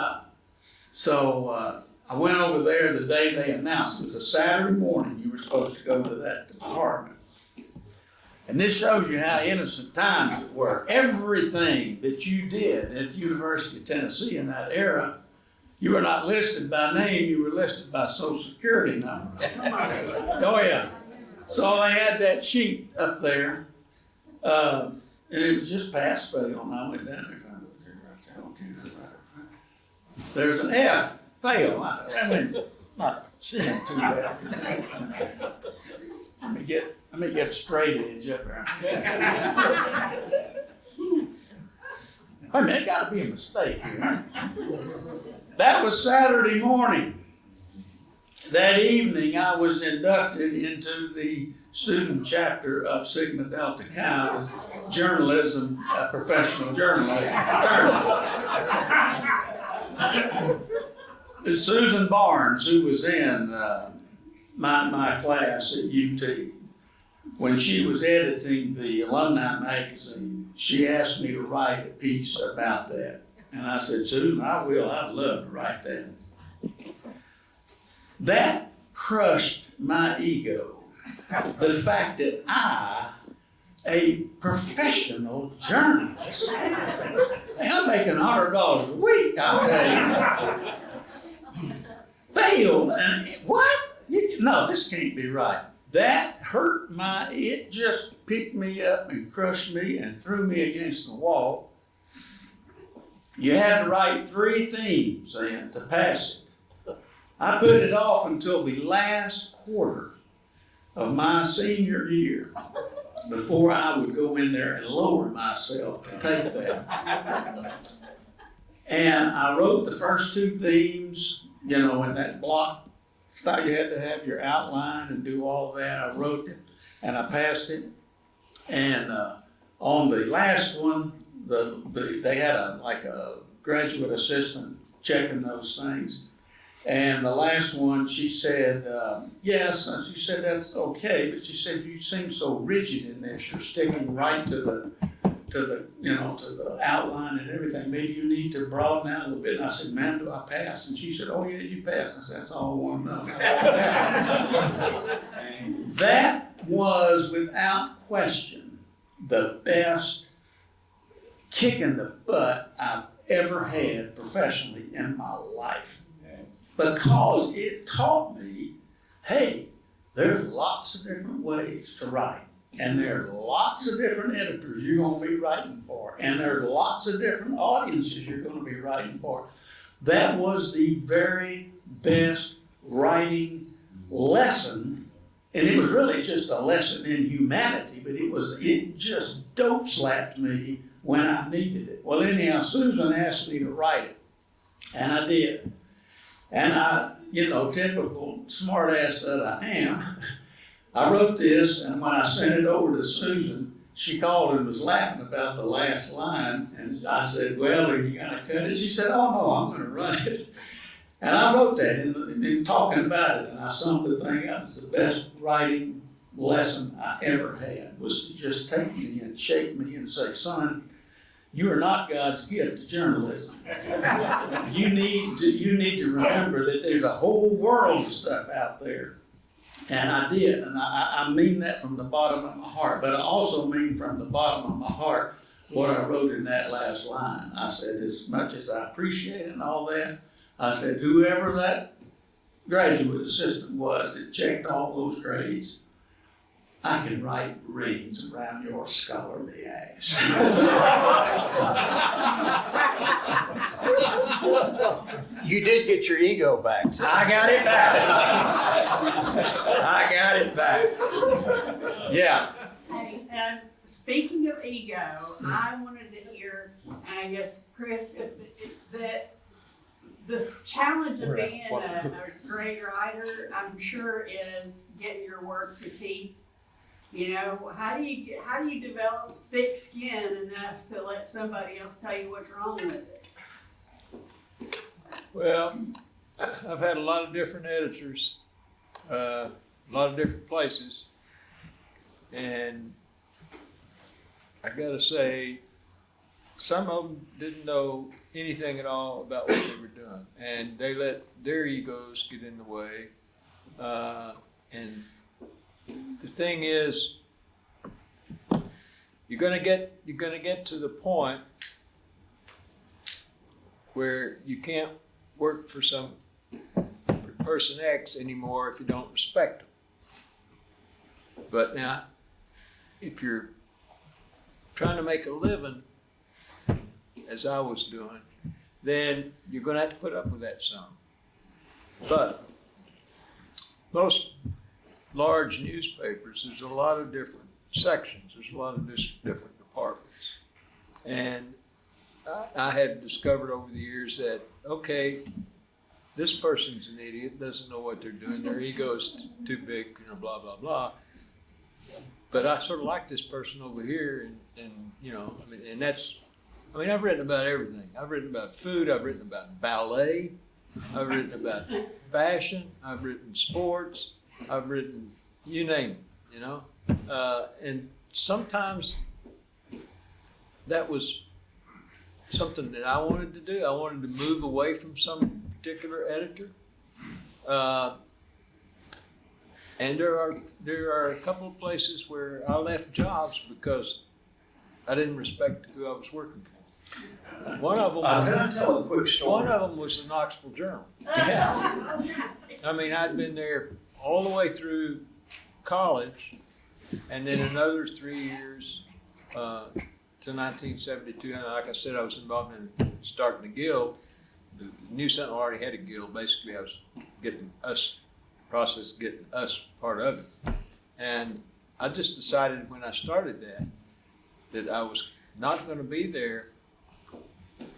so I went over there the day they announced. It was a Saturday morning. You were supposed to go to that department. And this shows you how innocent times it were. Everything that you did at the University of Tennessee in that era, you were not listed by name, you were listed by Social Security number. Oh yeah. So I had that sheet up there, and it was just pass-fail, and I went down there. There's an F, fail. I mean, not sitting too bad. Let me get a straight edge up there. I mean, it got to be a mistake here. That was Saturday morning. That evening, I was inducted into the student chapter of Sigma Delta Chi, journalism, professional journalism. Susan Barnes, who was in my class at UT, when she was editing the alumni magazine, she asked me to write a piece about that. And I said, Susan, I will. I'd love to write that. That crushed my ego. The fact that I, a professional journalist, I'm making $100 a week, I'll tell you, failed, and what? No, this can't be right. That hurt it just picked me up and crushed me and threw me against the wall. you had to write 3 themes then to pass it. I put it off until the last quarter of my senior year before I would go in there and lower myself to take that. And I wrote the first 2 themes, you know, in that block style. You had to have your outline and do all that. I wrote it and I passed it. And on the last one, they had a graduate assistant checking those things. And the last one, she said, yes, and she said, that's okay, but she said, you seem so rigid in this, you're sticking right to the outline and everything. Maybe you need to broaden out a little bit. And I said, ma'am, do I pass? And she said, oh yeah, you passed. I said, that's all I want to know. And that was, without question, the best kick in the butt I've ever had professionally in my life. Because it taught me, hey, there are lots of different ways to write. And there are lots of different editors you're going to be writing for. And there are lots of different audiences you're going to be writing for. That was the very best writing lesson. And it was really just a lesson in humanity, but it just dope slapped me when I needed it. Well, anyhow, Susan asked me to write it. And I did. And I, typical smart ass that I am, I wrote this, and when I sent it over to Susan, she called and was laughing about the last line. And I said, well, are you going to cut it? She said, oh, no, I'm going to run it. And I wrote that in talking about it, and I summed the thing up. It was the best writing lesson I ever had, was to just take me and shake me and say, son, you are not God's gift to journalism. You need to remember that there's a whole world of stuff out there. And I did, and I mean that from the bottom of my heart, but I also mean from the bottom of my heart what I wrote in that last line. I said, as much as I appreciate it and all that, I said, whoever that graduate assistant was that checked all those grades, I can write rings around your scholarly ass. You did get your ego back. I got it back. Yeah. Hey, speaking of ego, I wanted to hear, and I guess, Chris, that the challenge of being a great writer, I'm sure, is getting your work to teeth. How do you develop thick skin enough to let somebody else tell you what's wrong with it? Well, I've had a lot of different editors, a lot of different places, and I gotta say, some of them didn't know anything at all about what they were doing, and they let their egos get in the way. And the thing is, you're gonna get to the point where you can't work for person X anymore if you don't respect them. But now, if you're trying to make a living, as I was doing, then you're going to have to put up with that some. But most large newspapers, there's a lot of different sections. There's a lot of different departments. And I had discovered over the years that, okay, this person's an idiot, doesn't know what they're doing, their ego's too big, blah, blah, blah. But I sort of like this person over here, and I've written about everything. I've written about food, I've written about ballet, I've written about fashion, I've written sports, I've written, you name it, and sometimes that was something that I wanted to do. I wanted to move away from some particular editor. And there are a couple of places where I left jobs because I didn't respect who I was working for. One of them. Can I tell a quick story? One of them was the Knoxville Journal. Yeah. I mean, I'd been there all the way through college, and then another 3 years to 1972. And like I said, I was involved in starting the guild. The News-Sentinel already had a guild. Basically, I was getting us part of it. And I just decided when I started that I was not going to be there.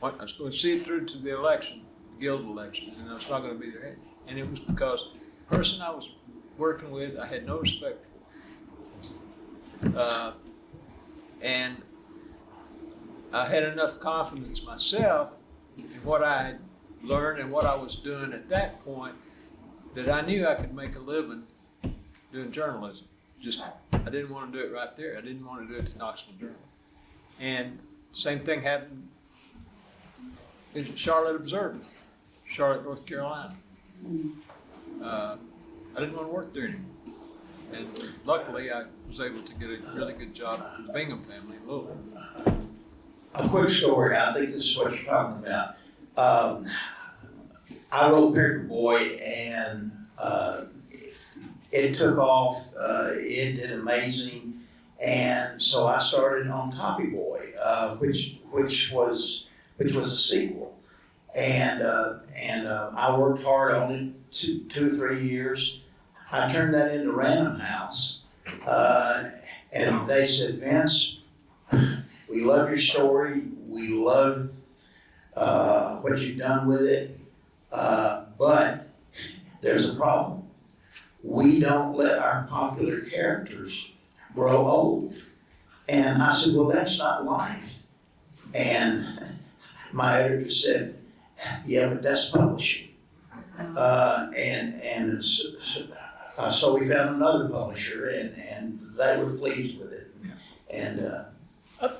I was going to see it through to the election, the guild election, and I was not going to be there. And it was because the person I was working with, I had no respect for. And I had enough confidence myself in what I had learned and what I was doing at that point that I knew I could make a living doing journalism. Just, I didn't want to do it right there. I didn't want to do it to Knoxville Journal. And same thing happened in Charlotte Observer, Charlotte, North Carolina. I didn't want to work there anymore. And luckily, I was able to get a really good job for the Bingham family in Louisville. A quick story, I think this is what you're talking about. I wrote Paperboy, and it took off. It did amazing, and so I started on Copyboy, which was a sequel, and I worked hard on it 2 or 3 years. I turned that into Random House, and they said, Vince, we love your story. We love what you've done with it, but there's a problem. We don't let our popular characters grow old. And I said, well, that's not life. And my editor said, yeah, but that's publishing. So we found another publisher, and they were pleased with it. And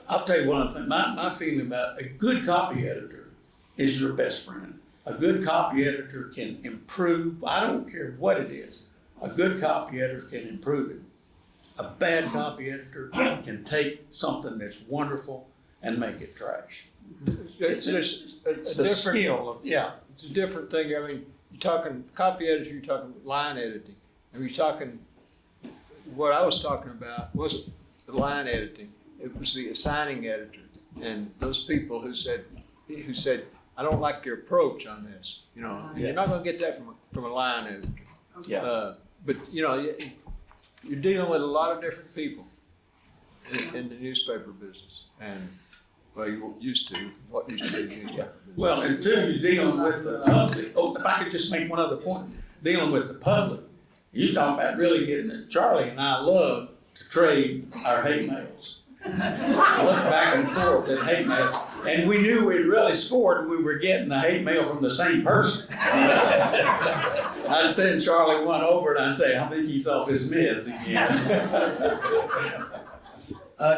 I'll tell you one thing, my feeling about a good copy editor is your best friend. A good copy editor can improve, I don't care what it is, a good copy editor can improve it. A bad copy editor can take something that's wonderful and make it trash. It's a skill of, yeah. It's a different thing. I mean, you're talking copy editor, you're talking line editing. And you're talking, what I was talking about wasn't the line editing. It was the assigning editor. And those people who said, I don't like your approach on this. You know, you're not going to get that from a line editor. Yeah. But you know, you're dealing with a lot of different people in the newspaper business, and well, you used to what used to be the newspaper business. Well, until you're dealing with the public. Oh, if I could just make one other point, dealing with the public. You talk about really getting it. Charlie and I love to trade our hate mails. Look back and forth at hate mail, and we knew we'd really scored when we were getting the hate mail from the same person. I'd send Charlie one over, and I'd say, I think he's off his meds again.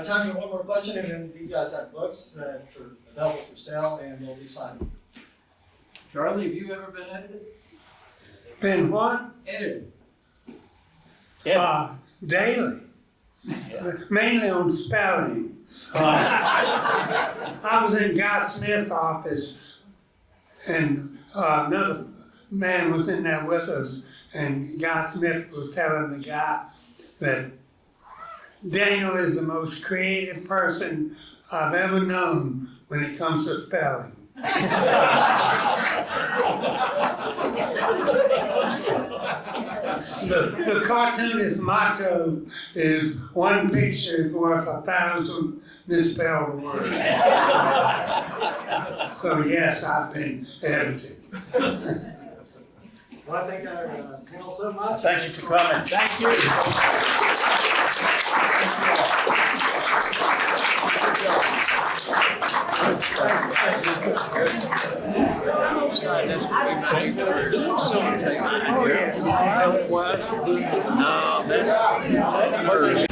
Time for one more question, and then these guys have books available for sale, and they'll be signed. Charlie, have you ever been edited? Been what? Edited. Daily. Mainly on spelling. I was in Guy Smith's office, and another man was in there with us, and Guy Smith was telling the guy that Daniel is the most creative person I've ever known when it comes to spelling. The cartoonist motto is one picture is worth 1,000 misspelled words. So yes, I've been edited. I want to thank our panel so much. thank you for coming. Thank you. Oh, yeah. No, that's